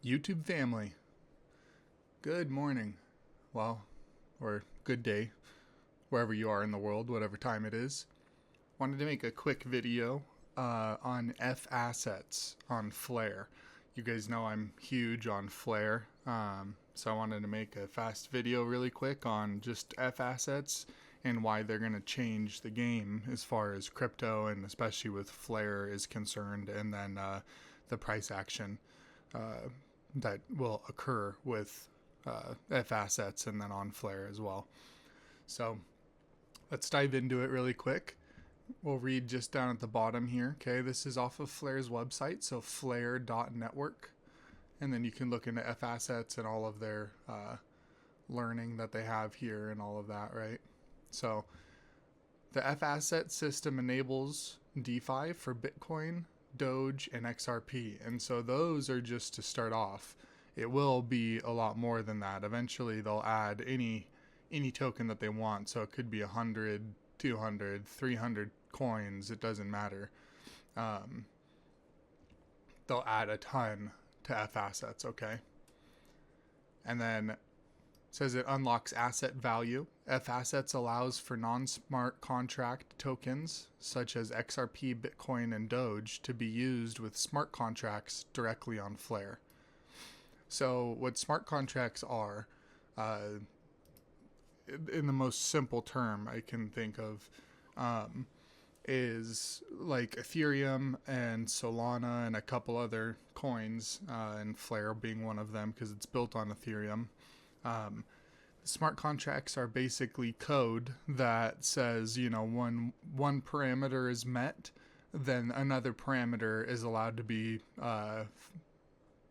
YouTube family, good morning. Well, or good day, wherever you are in the world, whatever time it is. Wanted to make a quick video on fAssets on Flare. You guys know I'm huge on Flare, so I wanted to make a fast video really quick on just fAssets and why they're going to change the game as far as crypto and especially with Flare is concerned, and then the price action that will occur with fAssets and then on Flare as well. So let's dive into it really quick. We'll read just down at the bottom here. Okay, this is off of Flare's website, so flare.network. And then you can look into fAssets and all of their learning that they have here and all of that, right? So the fAsset system enables DeFi for Bitcoin, Doge, and XRP. And so those are just to start off. It will be a lot more than that. Eventually they'll add any token that they want. So it could be 100, 200, 300 coins. It doesn't matter. They'll add a ton to fAssets, okay? And then it says it unlocks asset value. fAssets allows for non-smart contract tokens such as XRP, Bitcoin, and Doge to be used with smart contracts directly on Flare. So what smart contracts are, in the most simple term I can think of, is like Ethereum and Solana and a couple other coins, and Flare being one of them because it's built on Ethereum. Smart contracts are basically code that says, when one parameter is met, then another parameter is allowed to be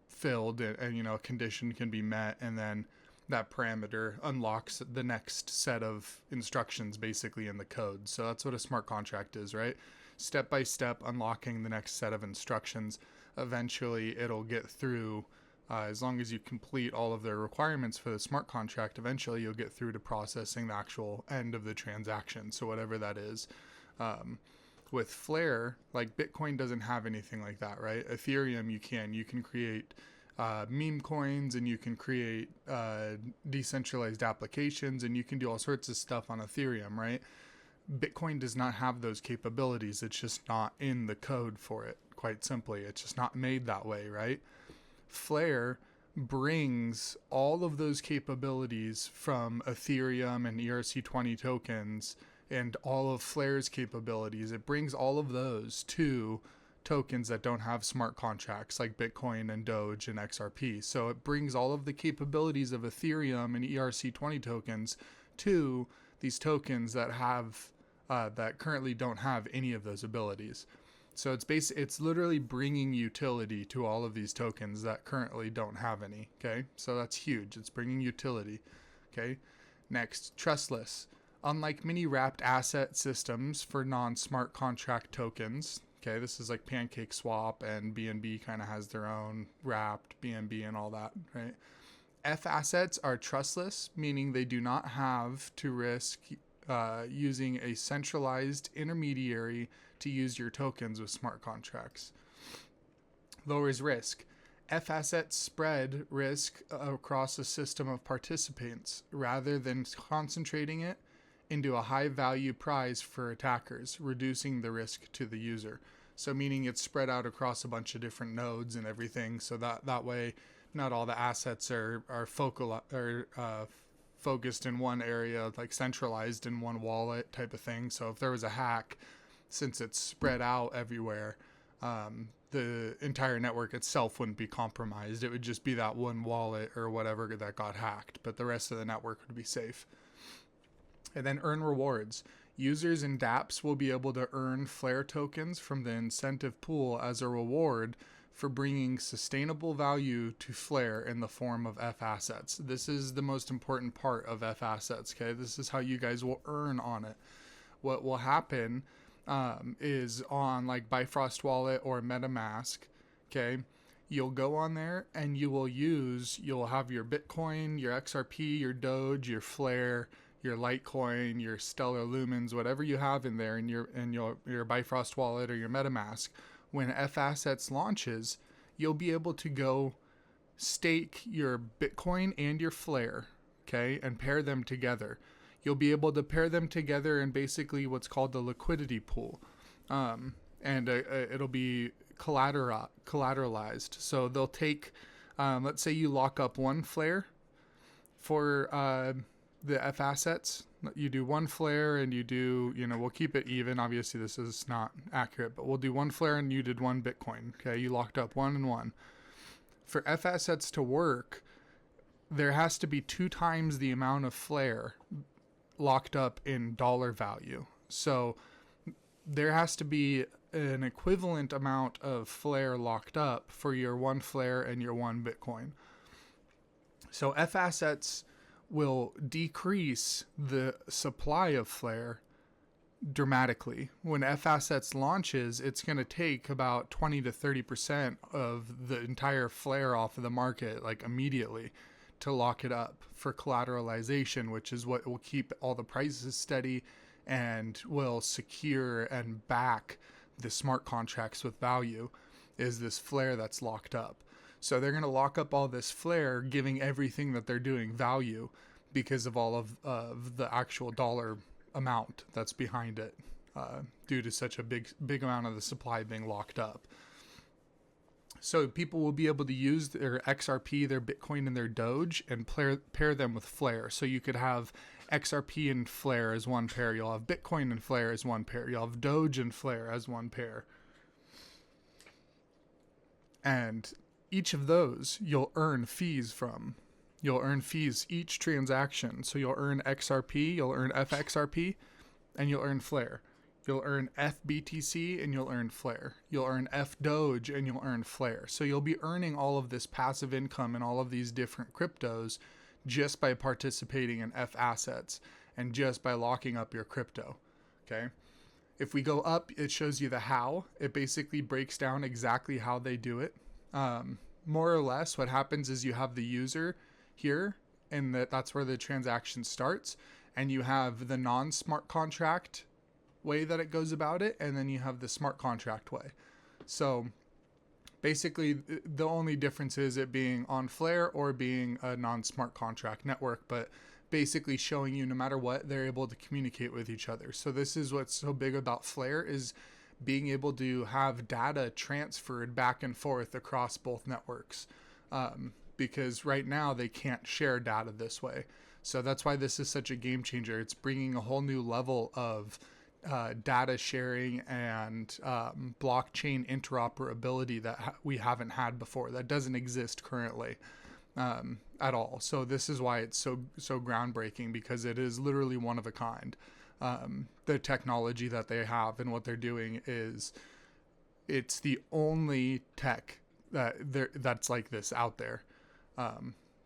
filled, and a condition can be met, and then that parameter unlocks the next set of instructions basically in the code. So that's what a smart contract is, right? Step by step unlocking the next set of instructions. Eventually it'll get through, as long as you complete all of the requirements for the smart contract, eventually you'll get through to processing the actual end of the transaction. So whatever that is. With Flare, like Bitcoin doesn't have anything like that, right? Ethereum, you can create meme coins, and you can create decentralized applications, and you can do all sorts of stuff on Ethereum, right? Bitcoin does not have those capabilities. It's just not in the code for it, quite simply. It's just not made that way, right? Flare brings all of those capabilities from Ethereum and ERC20 tokens and all of Flare's capabilities. It brings all of those to tokens that don't have smart contracts like Bitcoin and Doge and XRP. So it brings all of the capabilities of Ethereum and ERC20 tokens to these tokens that have that currently don't have any of those abilities. So it's literally bringing utility to all of these tokens that currently don't have any. Okay, so that's huge. It's bringing utility. Okay, next, trustless. Unlike many wrapped asset systems for non-smart contract tokens, okay, this is like Pancake Swap, and BNB kind of has their own wrapped BNB and all that, right? fAssets are trustless, meaning they do not have to risk using a centralized intermediary to use your tokens with smart contracts. Lowers risk. fAssets spread risk across a system of participants rather than concentrating it into a high value prize for attackers, reducing the risk to the user. So meaning it's spread out across a bunch of different nodes and everything, so that way not all the assets are focused in one area, like centralized in one wallet type of thing. So if there was a hack, since it's spread out everywhere, the entire network itself wouldn't be compromised. It would just be that one wallet or whatever that got hacked, but the rest of the network would be safe. And then earn rewards. Users in dApps will be able to earn Flare tokens from the incentive pool as a reward for bringing sustainable value to Flare in the form of fAssets. This is the most important part of fAssets, okay? This is how you guys will earn on it. What will happen is on like Bifrost Wallet or MetaMask, okay? You'll go on there and you'll have your Bitcoin, your XRP, your Doge, your Flare, your Litecoin, your Stellar Lumens, whatever you have in there in your Bifrost wallet or your MetaMask. When fAssets launches, you'll be able to go stake your Bitcoin and your Flare, okay, and pair them together. You'll be able to pair them together in basically what's called the liquidity pool. And it'll be collateralized. So they'll take, let's say you lock up one Flare for the fAssets. You do one Flare and you do, we'll keep it even. Obviously, this is not accurate, but we'll do one Flare and you did one Bitcoin. Okay, you locked up one and one. For fAssets to work, there has to be 2 times the amount of Flare locked up in dollar value. So there has to be an equivalent amount of Flare locked up for your one Flare and your one Bitcoin. So fAssets will decrease the supply of Flare dramatically. When fAssets launches, it's going to take about 20 to 30% of the entire Flare off of the market, like immediately, to lock it up for collateralization, which is what will keep all the prices steady and will secure and back the smart contracts with value, is this Flare that's locked up. So they're going to lock up all this Flare, giving everything that they're doing value because of all of the actual dollar amount that's behind it, due to such a big amount of the supply being locked up. So people will be able to use their XRP, their Bitcoin, and their Doge and pair them with Flare. So you could have XRP and Flare as one pair. You'll have Bitcoin and Flare as one pair. You'll have Doge and Flare as one pair. And each of those you'll earn fees from. You'll earn fees each transaction. So you'll earn XRP, you'll earn FXRP, and you'll earn Flare. You'll earn FBTC and you'll earn Flare. You'll earn FDoge and you'll earn Flare. So you'll be earning all of this passive income in all of these different cryptos just by participating in fAssets and just by locking up your crypto. Okay. If we go up, it shows you the how. It basically breaks down exactly how they do it. More or less what happens is you have the user here, and that's where the transaction starts, and you have the non-smart contract way that it goes about it, and then you have the smart contract way. So basically the only difference is it being on Flare or being a non-smart contract network, but basically showing you no matter what, they're able to communicate with each other. So this is what's so big about Flare, is being able to have data transferred back and forth across both networks, because right now they can't share data this way. So that's why this is such a game changer. It's bringing a whole new level of data sharing and blockchain interoperability that we haven't had before, that doesn't exist currently at all. So this is why it's so groundbreaking, because it is literally one of a kind. The technology that they have and what they're doing it's the only tech that's like this out there.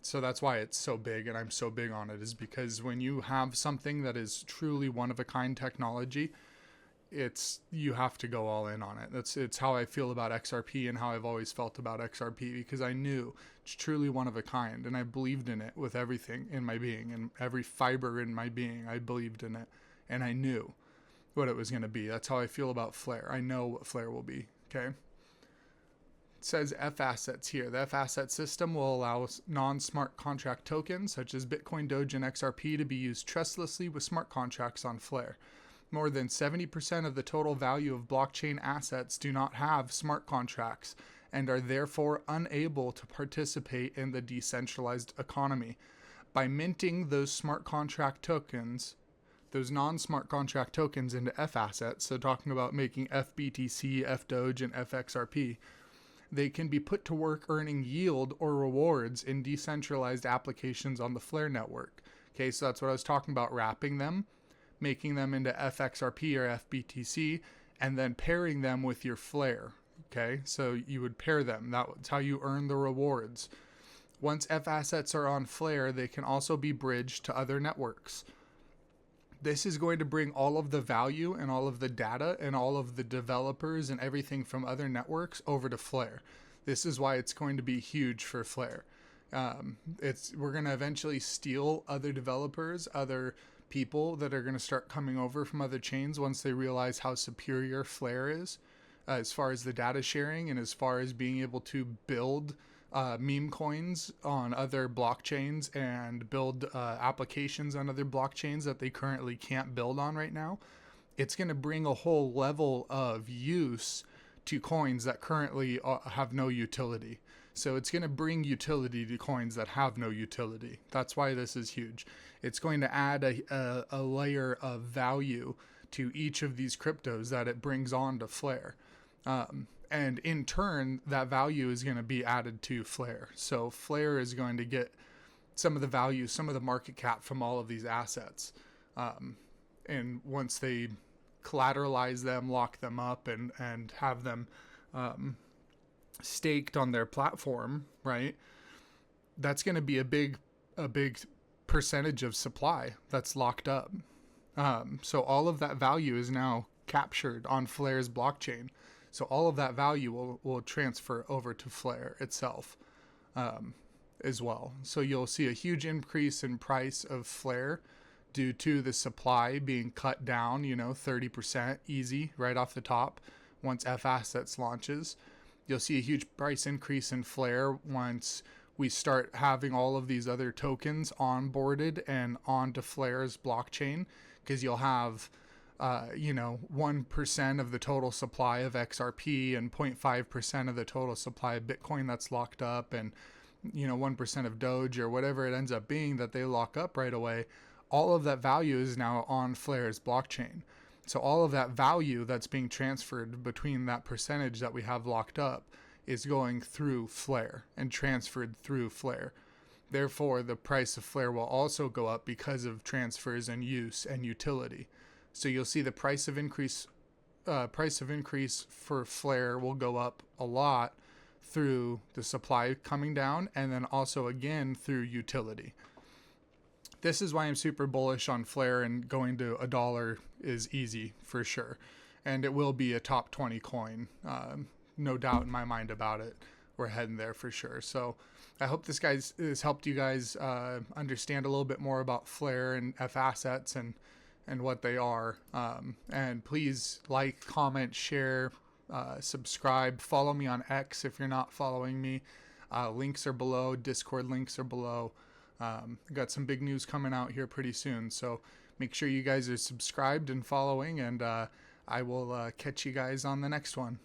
So that's why it's so big, and I'm so big on it, is because when you have something that is truly one of a kind technology, you have to go all in on it. It's how I feel about XRP and how I've always felt about XRP, because I knew it's truly one of a kind, and I believed in it with everything in my being, and every fiber in my being, I believed in it, and I knew what it was going to be. That's how I feel about Flare. I know what Flare will be. Okay. Says fAssets here. The fAsset system will allow non-smart contract tokens such as Bitcoin, Doge, and XRP to be used trustlessly with smart contracts on Flare. More than 70% of the total value of blockchain assets do not have smart contracts and are therefore unable to participate in the decentralized economy. By minting those smart contract tokens, those non-smart contract tokens into fAssets, so talking about making FBTC, FDoge, and FXRP, they can be put to work earning yield or rewards in decentralized applications on the Flare network. Okay, so that's what I was talking about, wrapping them, making them into FXRP or FBTC, and then pairing them with your Flare. Okay, so you would pair them. That's how you earn the rewards. Once fAssets are on Flare, they can also be bridged to other networks. This is going to bring all of the value and all of the data and all of the developers and everything from other networks over to Flare. This is why it's going to be huge for Flare. We're going to eventually steal other developers, other people that are going to start coming over from other chains once they realize how superior Flare is, as far as the data sharing and as far as being able to build meme coins on other blockchains and build applications on other blockchains that they currently can't build on right now, it's going to bring a whole level of use to coins that currently have no utility. So it's going to bring utility to coins that have no utility. That's why this is huge. It's going to add a layer of value to each of these cryptos that it brings onto Flare. And in turn, that value is going to be added to Flare. So Flare is going to get some of the value, some of the market cap from all of these assets. And once they collateralize them, lock them up, and have them staked on their platform, right? That's going to be a big percentage of supply that's locked up. So all of that value is now captured on Flare's blockchain. So all of that value will transfer over to Flare itself as well. So you'll see a huge increase in price of Flare due to the supply being cut down, 30% easy right off the top once fAssets launches. You'll see a huge price increase in Flare once we start having all of these other tokens onboarded and onto Flare's blockchain, because you'll have 1% of the total supply of XRP and 0.5% of the total supply of Bitcoin that's locked up, and 1% of Doge or whatever it ends up being that they lock up right away. All of that value is now on Flare's blockchain. So all of that value that's being transferred between that percentage that we have locked up is going through Flare and transferred through Flare. Therefore, the price of Flare will also go up because of transfers and use and utility. So you'll see the price of increase for Flare will go up a lot through the supply coming down, and then also again through utility. This is why I'm super bullish on Flare, and going to $1 is easy for sure. And it will be a top 20 coin. No doubt in my mind about it. We're heading there for sure. So I hope this has helped you guys understand a little bit more about Flare and fAssets and what they are. And please like, comment, share, subscribe, follow me on X if you're not following me. Links are below. Discord links are below. Got some big news coming out here pretty soon, so make sure you guys are subscribed and following, and I will catch you guys on the next one.